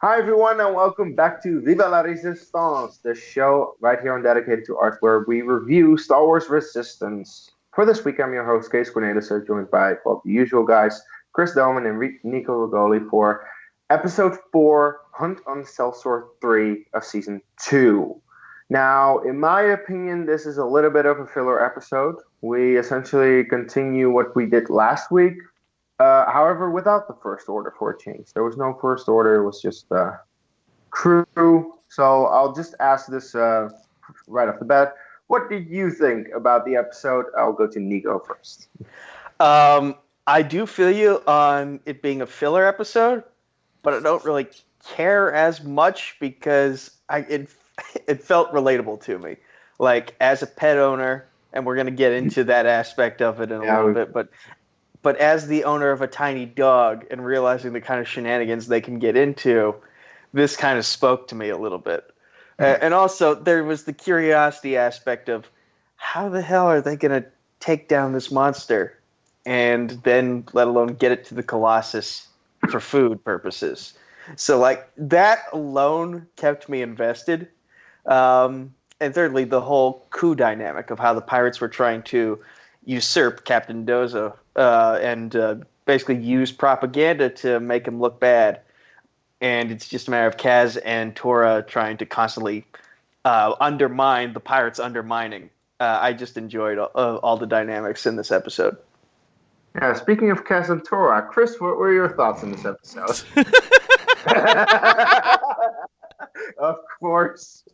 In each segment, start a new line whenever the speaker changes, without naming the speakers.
Hi everyone and welcome back to Viva la Resistance, the show right here on Dedicated to Art where we review Star Wars Resistance. For this week, I'm your host, Case Cornelis, joined by, well, the usual guys, Chris Doman and Nico Rigoli for Episode 4, Hunt on Celsor 3 of Season 2. Now, in my opinion, this is a little bit of a filler episode. We essentially continue what we did last week, however, without the First Order for a change. There was no First Order, it was just crew. So I'll just ask this right off the bat. What did you think about the episode? I'll go to Nico first.
Um, I do feel you on it being a filler episode, but I don't really care as much because it felt relatable to me. Like as a pet owner, and we're gonna get into that aspect of it in a little bit, but as the owner of a tiny dog and realizing the kind of shenanigans they can get into, this kind of spoke to me a little bit. And also, there was the curiosity aspect of how the hell are they going to take down this monster and then let alone get it to the Colossus for food purposes. So, like, that alone kept me invested. And thirdly, the whole coup dynamic of how the pirates were trying to usurp Captain Dozo and basically use propaganda to make him look bad. And it's just a matter of Kaz and Torra trying to constantly undermine the pirates undermining. I just enjoyed all the dynamics in this episode.
Yeah, speaking of Kaz and Torra, Chris, what were your thoughts on this episode? Of course.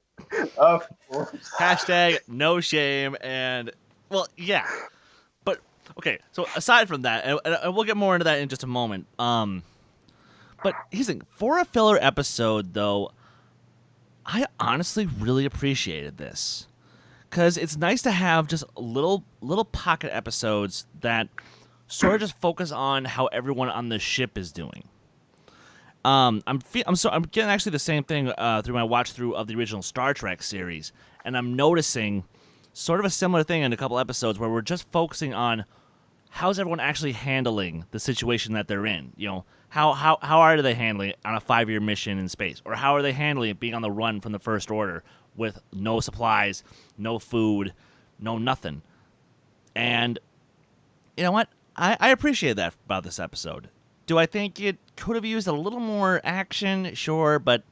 Of course.
Hashtag no shame. And, well, yeah. But, okay, so aside from that, and we'll get more into that in just a moment. But here's the thing. For a filler episode, though, I honestly really appreciated this. Because it's nice to have just little pocket episodes that sort of just focus on how everyone on the ship is doing. I'm getting actually the same thing through my watch through of the original Star Trek series, and I'm noticing sort of a similar thing in a couple episodes where we're just focusing on how's everyone actually handling the situation that they're in. You know, how are they handling it on a 5-year mission in space, or how are they handling it being on the run from the First Order with no supplies, no food, no nothing. And you know what? I appreciate that about this episode. Do I think it could have used a little more action? Sure, but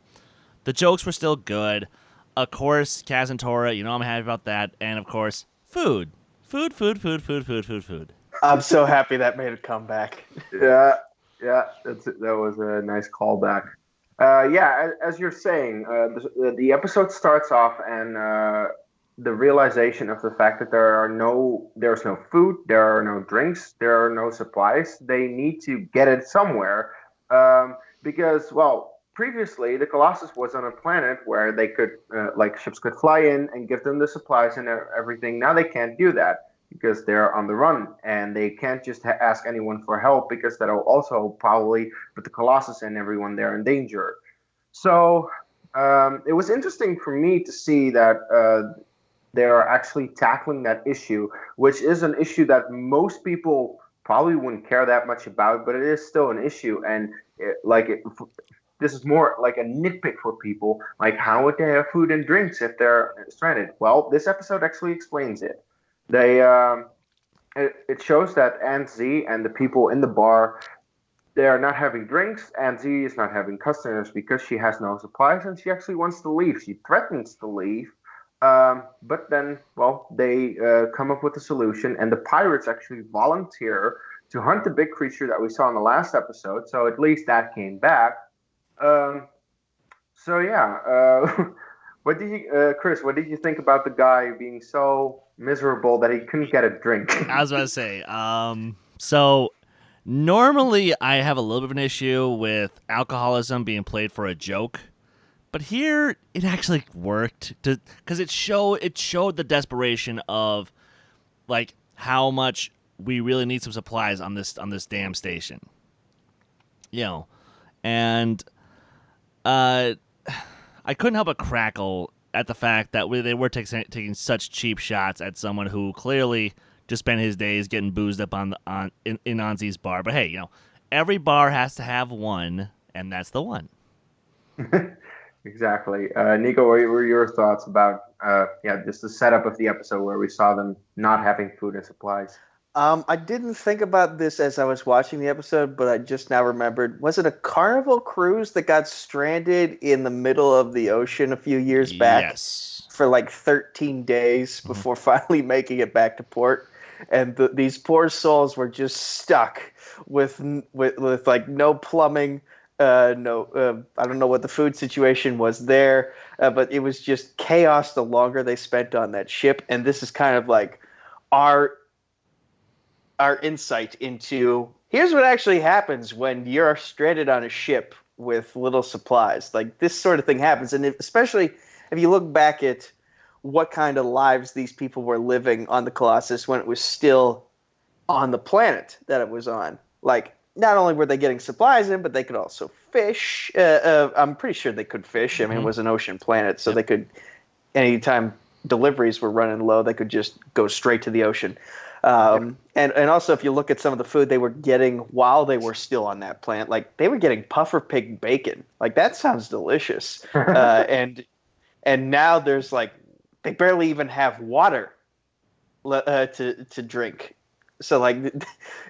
the jokes were still good. Of course, Kaz and Torra, you know I'm happy about that. And of course, food. Food.
I'm so happy that made a comeback.
Yeah, that was a nice callback. As you're saying, the episode starts off and the realization of the fact that there's no food, there are no drinks, there are no supplies. They need to get it somewhere because, well, previously the Colossus was on a planet where they could, ships could fly in and give them the supplies and everything. Now they can't do that because they're on the run and they can't just ask anyone for help because that'll also probably put the Colossus and everyone there in danger. So it was interesting for me to see that they are actually tackling that issue, which is an issue that most people probably wouldn't care that much about, but it is still an issue. And this is more like a nitpick for people. Like, how would they have food and drinks if they're stranded? Well, this episode actually explains it. It shows that Aunt Z and the people in the bar, they are not having drinks. Aunt Z is not having customers because she has no supplies and she actually wants to leave. She threatens to leave. But then, well, they come up with a solution, and the pirates actually volunteer to hunt the big creature that we saw in the last episode. So at least that came back. Chris? What did you think about the guy being so miserable that he couldn't get a drink?
I was about to say, so normally I have a little bit of an issue with alcoholism being played for a joke. But here, it actually worked because it showed the desperation of like how much we really need some supplies on this damn station, you know, and I couldn't help but crackle at the fact that they were taking such cheap shots at someone who clearly just spent his days getting boozed up in Anzi's bar. But hey, you know, every bar has to have one, and that's the one.
Exactly. Nico, what were your thoughts about just the setup of the episode where we saw them not having food and supplies?
I didn't think about this as I was watching the episode, but I just now remembered. Was it a Carnival cruise that got stranded in the middle of the ocean a few years back
Yes.
for like 13 days before finally making it back to port? And these poor souls were just stuck with like no plumbing, no, I don't know what the food situation was there, but it was just chaos the longer they spent on that ship. And this is kind of like our insight into here's what actually happens when you're stranded on a ship with little supplies. Like this sort of thing happens, and especially if you look back at what kind of lives these people were living on the Colossus when it was still on the planet that it was on. Like not only were they getting supplies in, but they could also fish. I'm pretty sure they could fish. I mean, it was an ocean planet, so they could anytime deliveries were running low, they could just go straight to the ocean. And also, if you look at some of the food they were getting while they were still on that plant, like they were getting puffer pig bacon. Like that sounds delicious. And now there's like they barely even have water to drink. So like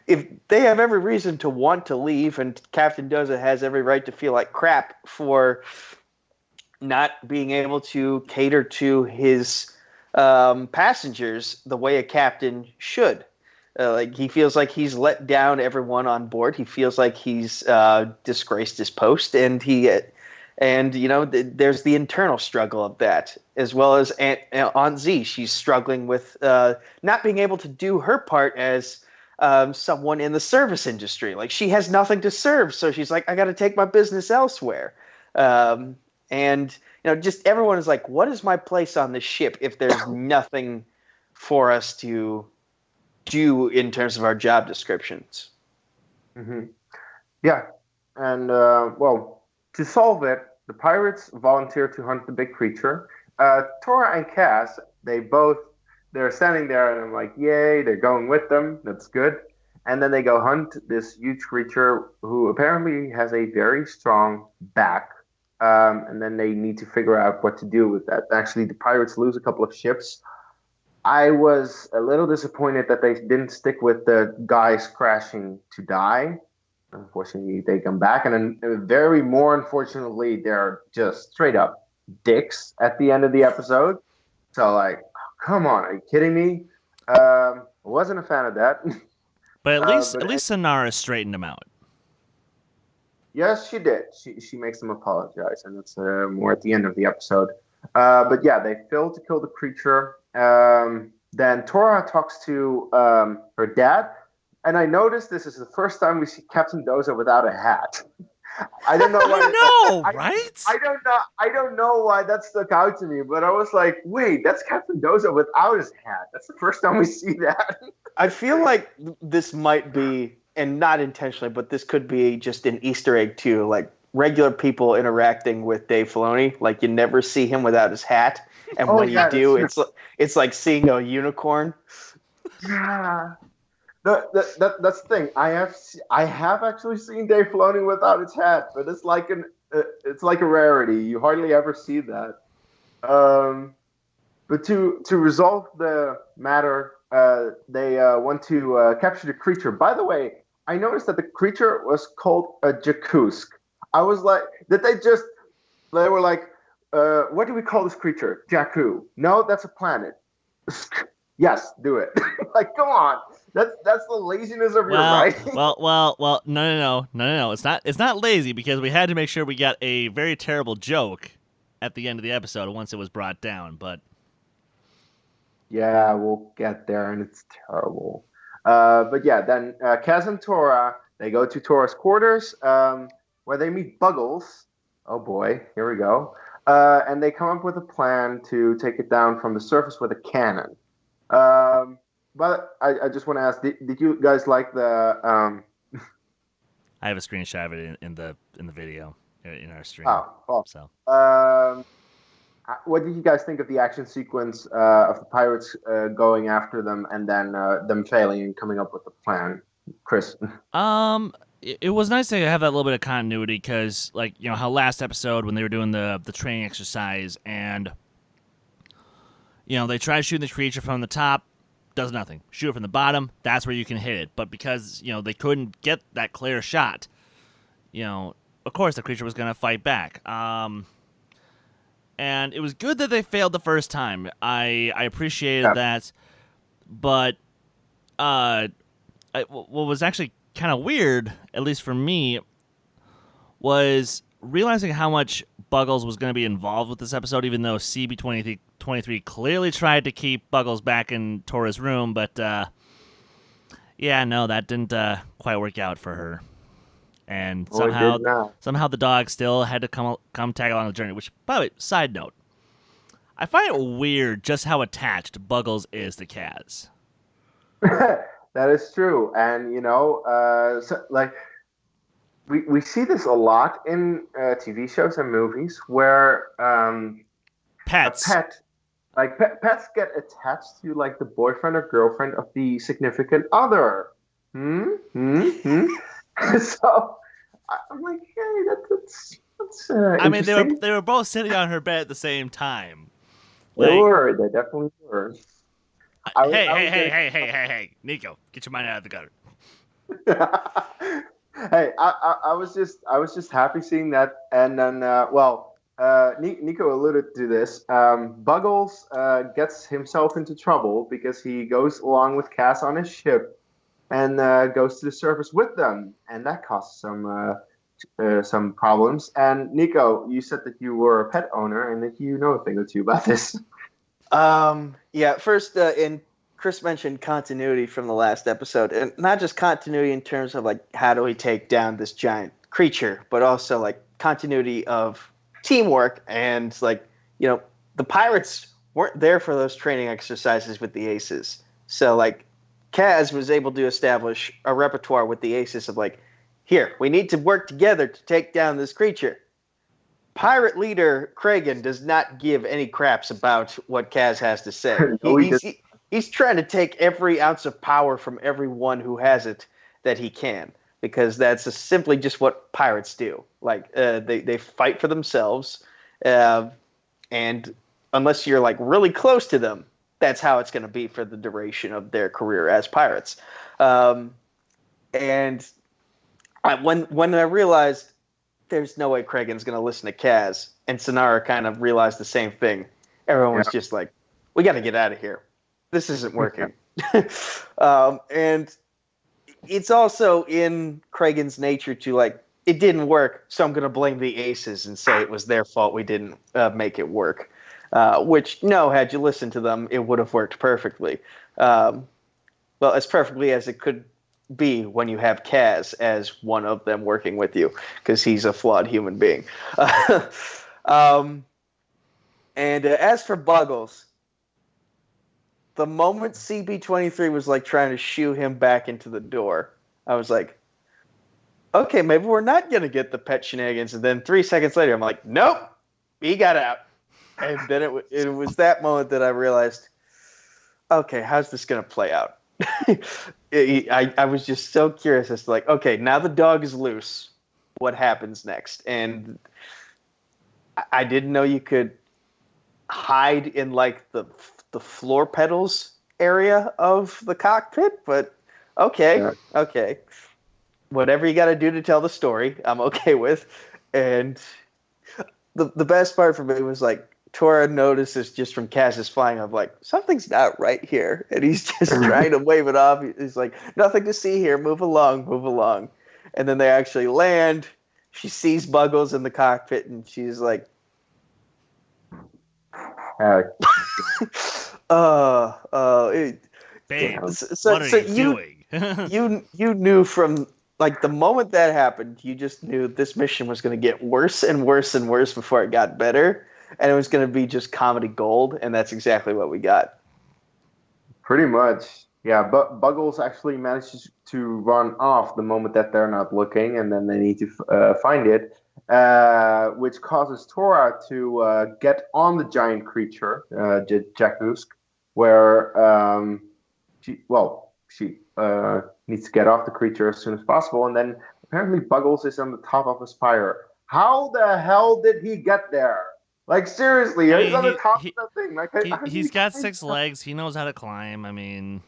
if they have every reason to want to leave, and Captain Doza has every right to feel like crap for not being able to cater to his passengers the way a captain should. Like he feels like he's let down everyone on board. He feels like he's disgraced his post, and there's the internal struggle of that, as well as Aunt Z. She's struggling with not being able to do her part as someone in the service industry. Like she has nothing to serve, so she's like, I got to take my business elsewhere. And just everyone is like, what is my place on this ship if there's nothing for us to do in terms of our job descriptions?
Mm-hmm. Yeah, and to solve it, the pirates volunteer to hunt the big creature. Torra and Kaz, they're standing there, and I'm like, yay, they're going with them. That's good. And then they go hunt this huge creature who apparently has a very strong back. And then they need to figure out what to do with that. Actually, the pirates lose a couple of ships. I was a little disappointed that they didn't stick with the guys crashing to die. Unfortunately, they come back, and then very more unfortunately, they're just straight up dicks at the end of the episode. So, like, come on, are you kidding me? I wasn't a fan of that.
But at least Sonara straightened him out.
Yes, she did. She makes them apologize, and it's more at the end of the episode. But yeah, they fail to kill the creature. Then Torra talks to her dad, and I noticed this is the first time we see Captain Doza without a hat. I don't know why.
Right?
I don't know why that stuck out to me, but I was like, wait, that's Captain Doza without his hat. That's the first time we see that.
I feel like this might be, and not intentionally, but this could be just an Easter egg too. Like regular people interacting with Dave Filoni, like you never see him without his hat, and when you do, it's like seeing a unicorn.
Yeah. That's the thing. I have actually seen Dave Filoni without his hat, but it's like a rarity. You hardly ever see that. But to resolve the matter, they want to capture the creature. By the way, I noticed that the creature was called a Jakusk. I was like, they were like, what do we call this creature? Jakku. No, that's a planet. Yes, do it. Like, come on. That's the laziness of your writing.
Well. No. It's not lazy because we had to make sure we got a very terrible joke at the end of the episode once it was brought down. But
yeah, we'll get there, and it's terrible. But yeah, then Kaz and Torra, they go to Torra's quarters, where they meet Buggles. Oh boy, here we go. And they come up with a plan to take it down from the surface with a cannon. But I just want to ask, did you guys like the?
I have a screenshot of it in the video in our stream.
Oh, well.
So.
What did you guys think of the action sequence of the pirates going after them and then them failing and coming up with a plan, Chris?
it was nice to have that little bit of continuity because, like, how last episode when they were doing the training exercise and they try shooting the creature from the top, does nothing. Shoot it from the bottom, that's where you can hit it. But because they couldn't get that clear shot, of course the creature was gonna fight back. And it was good that they failed the first time. I appreciated that, but what was actually kind of weird, at least for me, was realizing how much Buggles was going to be involved with this episode, even though CB23 clearly tried to keep Buggles back in Torra's room, but that didn't quite work out for her. And somehow the dog still had to come tag along the journey, which, by the way, side note, I find it weird just how attached Buggles is to Kaz.
That is true, and we see this a lot in TV shows and movies where
pets
pets get attached to like the boyfriend or girlfriend of the significant other. So I'm like, hey, that's
I mean, they were both sitting on her bed at the same time.
They definitely were.
Hey, Nico, get your mind out of the gutter.
Hey, I was just happy seeing that, and then Nico alluded to this. Buggles gets himself into trouble because he goes along with Kaz on his ship and goes to the surface with them, and that causes some problems. And Nico, you said that you were a pet owner and that you know a thing or two about this.
First, Chris mentioned continuity from the last episode, and not just continuity in terms of like how do we take down this giant creature, but also like continuity of teamwork and like the pirates weren't there for those training exercises with the aces, so like Kaz was able to establish a repertoire with the aces of like, here we need to work together to take down this creature. Pirate leader Kragan does not give any craps about what Kaz has to say. He's trying to take every ounce of power from everyone who has it that he can, because that's simply just what pirates do. Like they fight for themselves, and unless you're like really close to them, that's how it's going to be for the duration of their career as pirates. When I realized there's no way Kragan's going to listen to Kaz, and Sonara kind of realized the same thing. Everyone was just like, we got to get out of here. This isn't working. And it's also in Kragan's nature to like, it didn't work, so I'm going to blame the aces and say it was their fault we didn't make it work. Which, no, had you listened to them, it would have worked perfectly. Well, as perfectly as it could be when you have Kaz as one of them working with you, because he's a flawed human being. And as for Buggles, the moment CB23 was like trying to shoo him back into the door, I was like, okay, maybe we're not going to get the pet shenanigans. And then 3 seconds later, I'm like, nope, he got out. And then it was that moment that I realized, okay, how's this going to play out? I was just so curious as to like, okay, now the dog is loose. What happens next? And I didn't know you could hide in like the floor pedals area of the cockpit, but okay. Whatever you got to do to tell the story, I'm okay with. And the best part for me was like, Torra notices just from Kaz's flying of like, something's not right here. And he's just trying to wave it off. He's like, nothing to see here. Move along. And then they actually land. She sees Buggles in the cockpit and she's like,
Babe, what are you doing?
you knew from like the moment that happened, you just knew this mission was going to get worse and worse and worse before it got better. And it was going to be just comedy gold, and that's exactly what we got.
Pretty much, yeah. But Buggles actually manages to run off the moment that they're not looking, and then they need to find it, which causes Torra to get on the giant creature, Jakusk, where she needs to get off the creature as soon as possible, and then apparently Buggles is on the top of his pirate. How the hell did he get there? Like, seriously,
I
he's on the
mean,
top of that thing. Like, how did he
he's got
climb
6
that?
legs. He knows how to climb. I mean,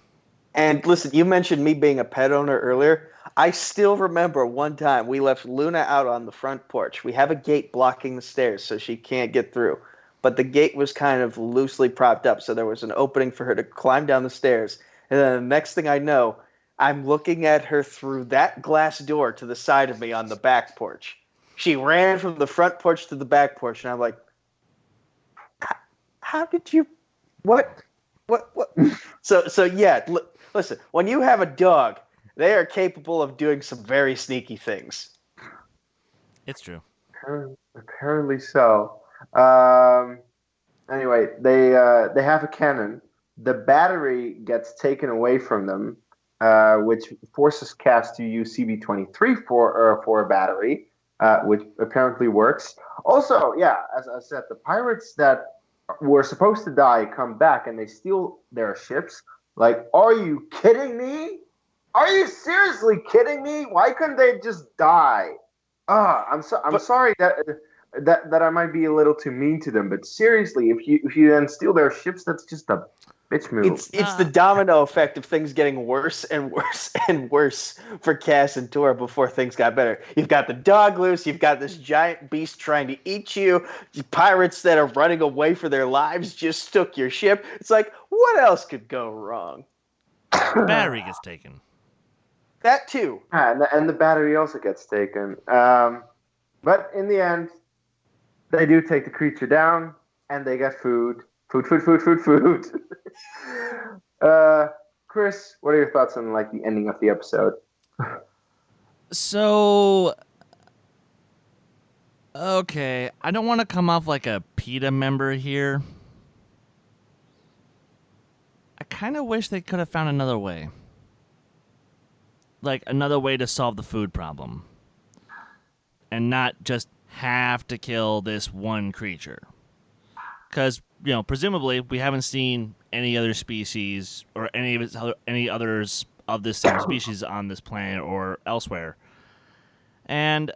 And listen, you mentioned me being a pet owner earlier. I still remember one time we left Luna out on the front porch. We have a gate blocking the stairs so she can't get through. But the gate was kind of loosely propped up, so there was an opening for her to climb down the stairs. And then the next thing I know, I'm looking at her through that glass door to the side of me on the back porch. She ran from the front porch to the back porch, and I'm like, how did you, what? So yeah, listen, when you have a dog, they are capable of doing some very sneaky things.
it's true.
Apparently so. Anyway, they have a cannon. The battery gets taken away from them, which forces Kaz to use CB-23 for a battery, which apparently works. Also, yeah, as I said, the pirates that were supposed to die come back and they steal their ships. Like, are you kidding me? Are you seriously kidding me? Why couldn't they just die? I'm sorry that I might be a little too mean to them, but seriously, if you then steal their ships, that's just a bitch move.
It's the domino effect of things getting worse and worse and worse for Kaz and Torra before things got better. You've got the dog loose, you've got this giant beast trying to eat you, pirates that are running away for their lives just took your ship. It's like, what else could go wrong?
The battery gets taken.
That too.
And the battery also gets taken. But in the end, they do take the creature down, and they get food. Food. Chris, what are your thoughts on like the ending of the episode?
So, okay, I don't want to come off like a PETA member here. I kind of wish they could have found another way. Like, another way to solve the food problem. And not just have to kill this one creature. Because, presumably, we haven't seen any other species or any others of this same species on this planet or elsewhere. And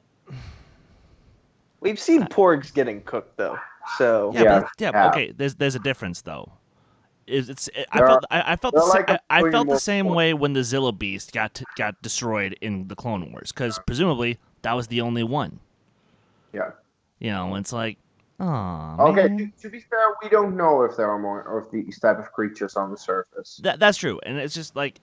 we've seen porgs getting cooked though. So
okay. There's a difference though. I felt the same way when the Zilla Beast got destroyed in the Clone Wars, because presumably that was the only one.
Yeah.
It's like, oh.
Okay. To be fair, we don't know if there are more of these type of creatures on the surface.
That's true, and it's just like,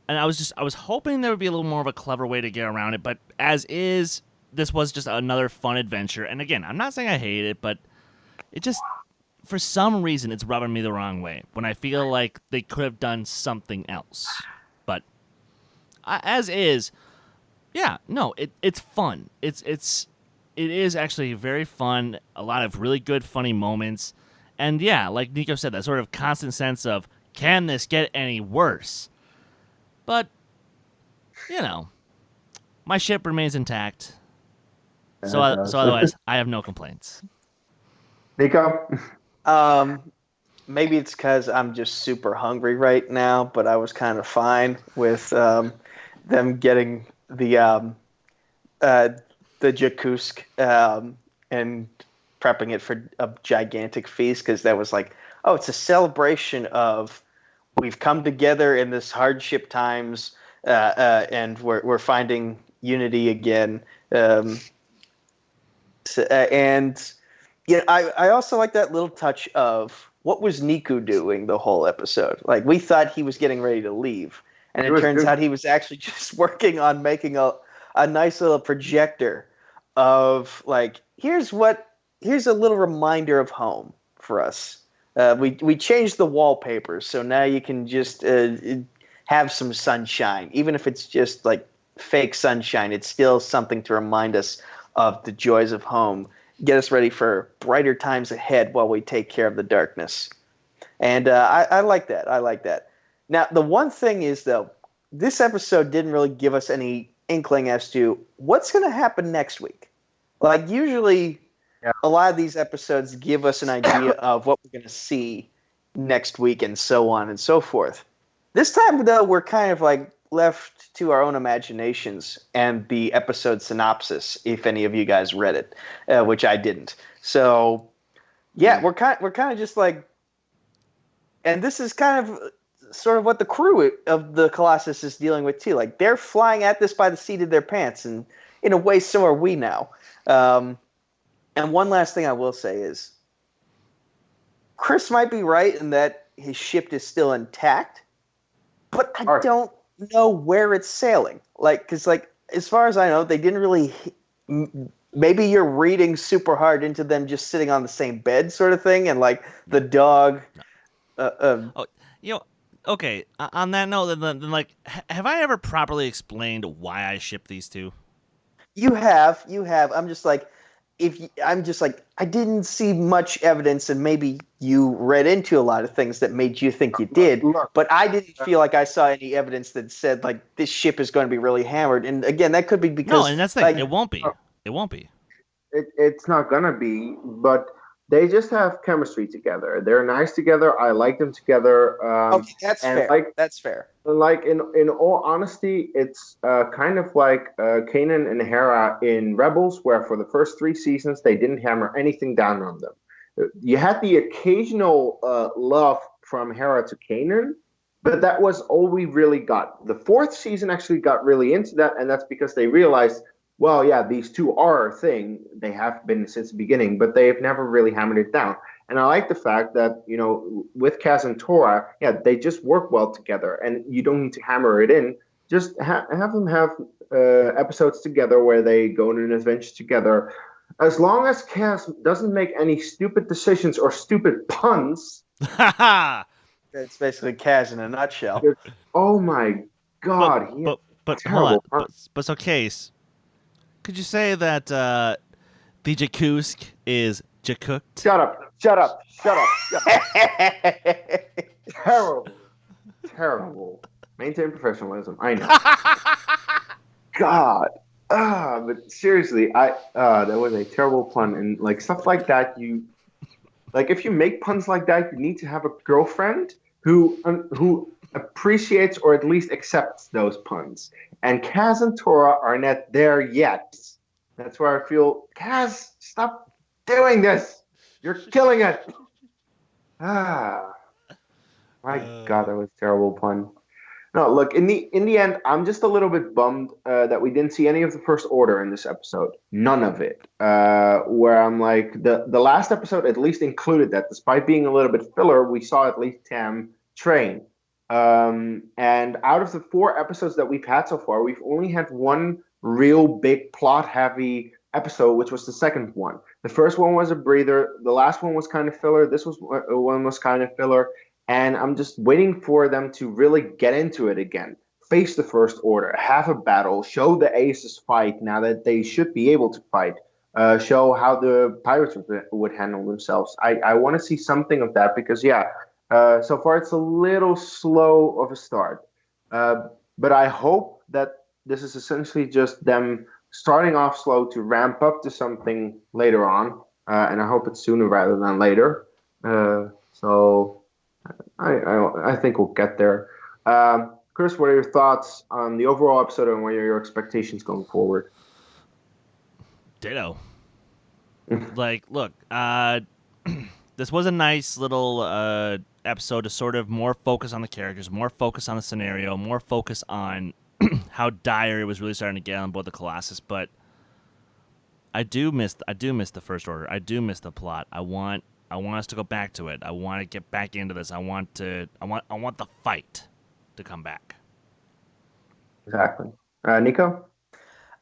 and I was hoping there would be a little more of a clever way to get around it, but as is, this was just another fun adventure. And again, I'm not saying I hate it, but it just, for some reason, it's rubbing me the wrong way when I feel like they could have done something else. But as is, yeah, no, it's fun. It is actually very fun. A lot of really good, funny moments, and yeah, like Nico said, that sort of constant sense of, can this get any worse? But my ship remains intact. So otherwise, I have no complaints.
Nico?
Maybe it's because I'm just super hungry right now, but I was kind of fine with them getting the Jakutsk and prepping it for a gigantic feast, because that was like, oh, it's a celebration of we've come together in this hardship times, and we're finding unity again. I also like that little touch of what was Niku doing the whole episode. Like, we thought he was getting ready to leave, and it turns out he was actually just working on making a nice little projector of like, here's a little reminder of home for us. We changed the wallpapers, so now you can just have some sunshine, even if it's just like fake sunshine. It's still something to remind us of the joys of home. Get us ready for brighter times ahead while we take care of the darkness. And I like that. I like that. Now, the one thing is, though, this episode didn't really give us any inkling as to what's going to happen next week. Like, usually, a lot of these episodes give us an idea of what we're going to see next week and so on and so forth. This time, though, we're kind of like, left to our own imaginations and the episode synopsis, if any of you guys read it, which I didn't. So, yeah, we're kind of just like, and this is kind of sort of what the crew of the Colossus is dealing with too. Like, they're flying at this by the seat of their pants, and in a way, so are we now. And one last thing I will say is, Chris might be right in that his ship is still intact, but I don't know where it's sailing. Like, because, like, as far as I know, they didn't really. Maybe you're reading super hard into them just sitting on the same bed, sort of thing, and like the dog.
Okay. On that note, then like, have I ever properly explained why I ship these two?
You have. I'm just like, I didn't see much evidence, and maybe you read into a lot of things that made you think you did. But I didn't feel like I saw any evidence that said like this ship is going to be really hammered. And again, that could be because
no, and that's the thing. It won't be. It won't be.
It's not gonna be, but they just have chemistry together. They're nice together. I like them together.
Okay, that's fair. That's fair.
Like in all honesty, it's kind of like Kanan and Hera in Rebels, where for the first 3 seasons they didn't hammer anything down on them. You had the occasional love from Hera to Kanan, but that was all we really got. The 4th season actually got really into that, and that's because they realized, well, yeah, these two are a thing. They have been since the beginning, but they've never really hammered it down. And I like the fact that, with Kaz and Torra, yeah, they just work well together, and you don't need to hammer it in. Just have them have episodes together where they go on an adventure together. As long as Kaz doesn't make any stupid decisions or stupid puns.
It's basically Kaz in a nutshell.
Oh my God.
But hold on. But so, Case, could you say that the Jakusk is Jacooked?
Shut up. Terrible. Maintain professionalism. I know. God. But seriously, that was a terrible pun, and like stuff like that, if you make puns like that, you need to have a girlfriend who appreciates or at least accepts those puns. And Kaz and Torra are not there yet. That's where I feel, Kaz, stop doing this. You're killing it. My God, that was a terrible pun. No, look, in the end, I'm just a little bit bummed that we didn't see any of the First Order in this episode. None of it. Where I'm like, the last episode at least included that. Despite being a little bit filler, we saw at least Tam train. And out of the 4 episodes that we've had so far, we've only had one real big plot-heavy episode, which was the second one. The first one was a breather. The last one was kind of filler. This one was kind of filler. And I'm just waiting for them to really get into it again. Face the First Order. Have a battle. Show the Aces fight now that they should be able to fight. Show how the pirates would handle themselves. I want to see something of that because, so far it's a little slow of a start. But I hope that this is essentially just them starting off slow to ramp up to something later on. And I hope it's sooner rather than later. So I think we'll get there. Chris, what are your thoughts on the overall episode and what are your expectations going forward?
Ditto. Like, look, this was a nice little episode to sort of more focus on the characters, more focus on the scenario, more focus on how dire it was really starting to get on board the Colossus. But I do miss the First Order. I do miss the plot. I want us to go back to it. I want to get back into this. I want the fight to come back.
Exactly. Nico?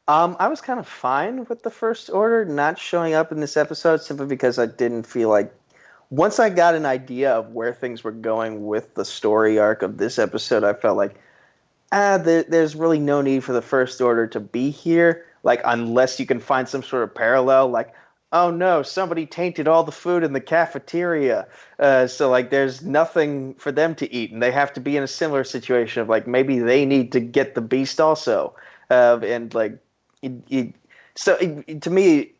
I was kind of fine with the First Order not showing up in this episode simply because I didn't feel like once I got an idea of where things were going with the story arc of this episode, I felt like there's really no need for the First Order to be here, like unless you can find some sort of parallel, like, oh no, somebody tainted all the food in the cafeteria. So like there's nothing for them to eat and they have to be in a similar situation of like maybe they need to get the beast also. And like to me,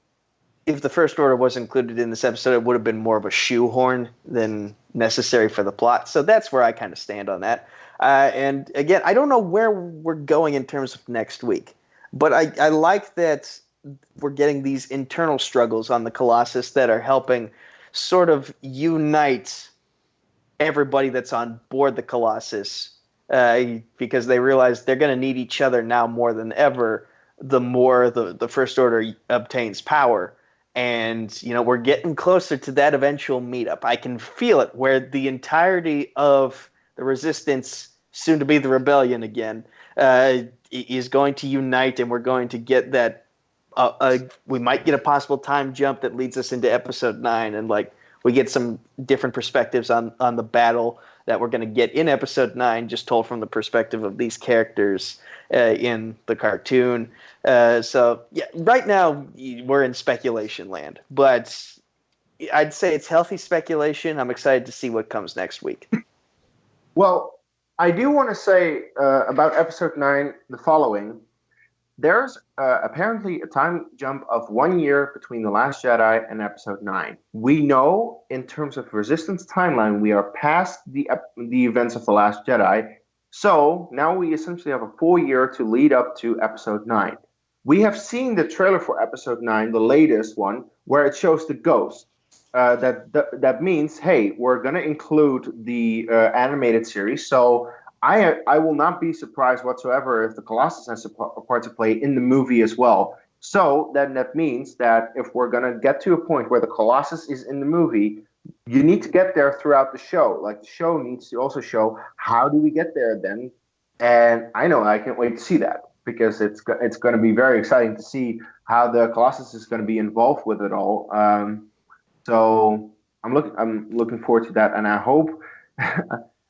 if the First Order was included in this episode, it would have been more of a shoehorn than necessary for the plot. So that's where I kind of stand on that. And again, I don't know where we're going in terms of next week, but I like that we're getting these internal struggles on the Colossus that are helping sort of unite everybody that's on board the Colossus, because they realize they're going to need each other now more than ever, the more the First Order obtains power. And, we're getting closer to that eventual meetup. I can feel it, where the entirety of the Resistance, soon to be the Rebellion again, is going to unite, and we're going to get that. We might get a possible time jump that leads us into episode 9, and we get some different perspectives on the battle that we're going to get in episode 9, just told from the perspective of these characters in the cartoon. So yeah, right now we're in speculation land, but I'd say it's healthy speculation. I'm excited to see what comes next week.
Well, I do want to say about episode 9 the following. There's apparently a time jump of 1 year between The Last Jedi and episode 9. We know, in terms of Resistance timeline, we are past the events of The Last Jedi. So now we essentially have a full year to lead up to episode 9. We have seen the trailer for episode 9, the latest one, where it shows the ghost. That means, hey, we're going to include the animated series. So I will not be surprised whatsoever if the Colossus has a part to play in the movie as well. So then that means that if we're going to get to a point where the Colossus is in the movie, you need to get there throughout the show. Like, the show needs to also show, how do we get there then? And I know I can't wait to see that, because it's going to be very exciting to see how the Colossus is going to be involved with it all. So I'm looking forward to that, and I hope,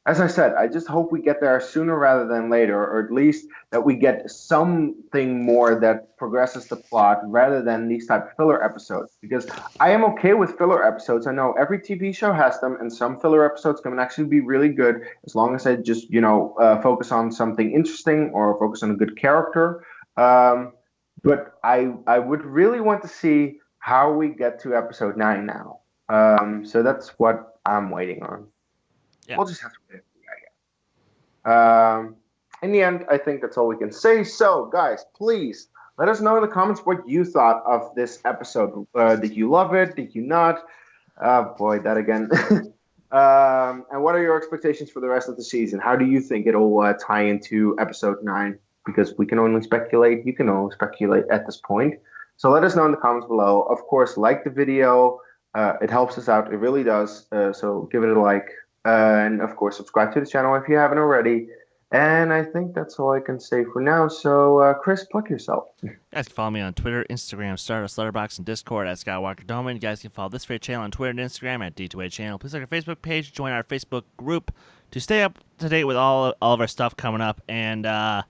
as I said, I just hope we get there sooner rather than later, or at least that we get something more that progresses the plot rather than these type of filler episodes. Because I am okay with filler episodes. I know every TV show has them, and some filler episodes can actually be really good as long as they just, focus on something interesting or focus on a good character. But I would really want to see how we get to episode 9 now. So that's what I'm waiting on.
Yeah.
We'll just have to wait, I guess. In the end, I think that's all we can say. So, guys, please let us know in the comments what you thought of this episode. Did you love it? Did you not? Boy, that again. And what are your expectations for the rest of the season? How do you think it'll tie into episode 9? Because we can only speculate. You can only speculate at this point. So let us know in the comments below. Of course, like the video. It helps us out. It really does. So give it a like. And, of course, subscribe to the channel if you haven't already. And I think that's all I can say for now. So, Chris, plug yourself.
You guys can follow me on Twitter, Instagram, Stardust, Letterboxd, and Discord at Skywalker Doman. You guys can follow this very channel on Twitter and Instagram at D2A Channel. Please like our Facebook page, join our Facebook group to stay up to date with all of our stuff coming up. And got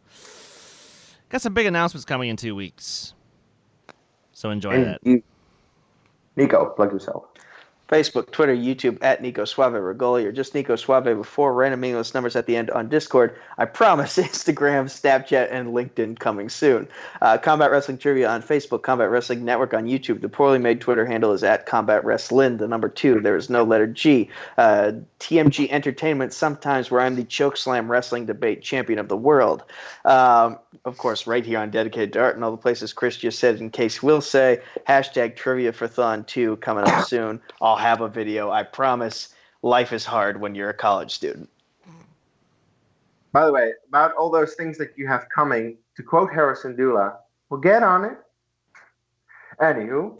some big announcements coming in 2 weeks. So enjoy that.
Nico, plug yourself.
Facebook, Twitter, YouTube, at Nico Suave Regoli, or just Nico Suave before random meaningless numbers at the end on Discord. I promise Instagram, Snapchat, and LinkedIn coming soon. Combat Wrestling Trivia on Facebook, Combat Wrestling Network on YouTube. The poorly made Twitter handle is at Combat Wrestlin, the number 2. There is no letter G. TMG Entertainment, sometimes where I'm the Chokeslam Wrestling Debate Champion of the World. Of course, right here on Dedicated to Art and all the places Chris just said, in case we'll say, hashtag Trivia for Thon 2 coming up soon. I'll have a video, I promise. Life is hard when you're a college student.
By the way, about all those things that you have coming, to quote Harrison Dula, we'll get on it. Anywho,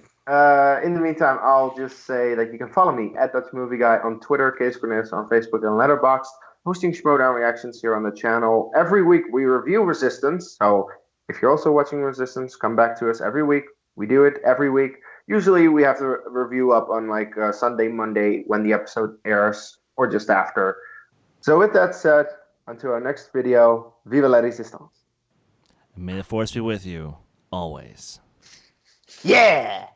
in the meantime, I'll just say that you can follow me at Dutch Movie Guy on Twitter, Case Cornelius on Facebook and Letterboxd, hosting Schmodown reactions here on the channel. Every week we review Resistance, so if you're also watching Resistance, come back to us every week. We do it every week. Usually we have the review up on Sunday, Monday when the episode airs, or just after. So with that said, until our next video, Viva la Resistance.
And may the Force be with you, always.
Yeah!